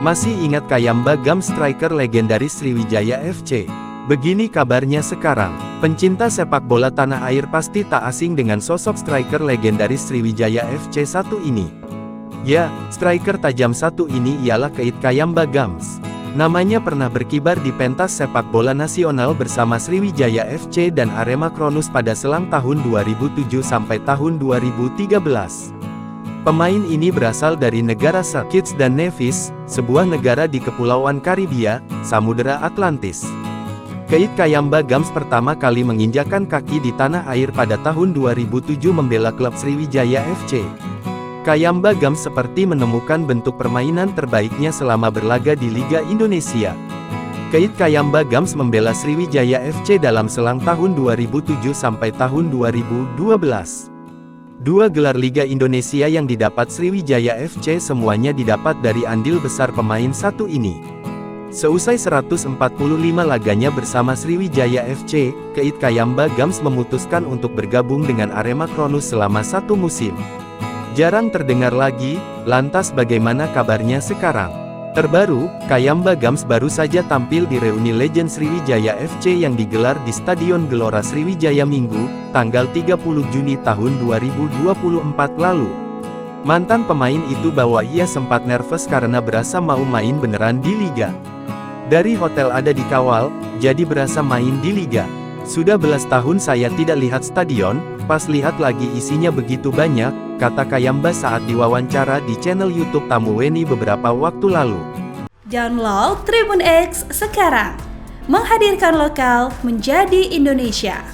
Masih ingat Kayamba Gams striker legendaris Sriwijaya FC? Begini kabarnya sekarang, pencinta sepak bola tanah air pasti tak asing dengan sosok striker legendaris Sriwijaya FC satu ini. Ya, striker tajam satu ini ialah Keith Kayamba Gams. Namanya pernah berkibar di pentas sepak bola nasional bersama Sriwijaya FC dan Arema Kronus pada selang tahun 2007 sampai tahun 2013. Pemain ini berasal dari negara St. Kitts dan Nevis, sebuah negara di Kepulauan Karibia, Samudera Atlantis. Keith Kayamba Gams pertama kali menginjakan kaki di tanah air pada tahun 2007 membela klub Sriwijaya FC. Kayamba Gams seperti menemukan bentuk permainan terbaiknya selama berlaga di Liga Indonesia. Keith Kayamba Gams membela Sriwijaya FC dalam selang tahun 2007 sampai tahun 2012. Dua gelar Liga Indonesia yang didapat Sriwijaya FC semuanya didapat dari andil besar pemain satu ini. Seusai 145 laganya bersama Sriwijaya FC, Keith Kayamba Gams memutuskan untuk bergabung dengan Arema Kronus selama satu musim. Jarang terdengar lagi, lantas bagaimana kabarnya sekarang? Terbaru, Kayamba Gams baru saja tampil di reuni legend Sriwijaya FC yang digelar di Stadion Gelora Sriwijaya Minggu, tanggal 30 Juni tahun 2024 lalu. Mantan pemain itu bahwa ia sempat nervous karena berasa mau main beneran di Liga. Dari hotel ada dikawal, jadi berasa main di Liga. Sudah belas tahun saya tidak lihat stadion, pas lihat lagi isinya begitu banyak, kata Kayamba saat diwawancara di channel YouTube Tamu Weni beberapa waktu lalu. Download Tribun X sekarang, menghadirkan lokal menjadi Indonesia.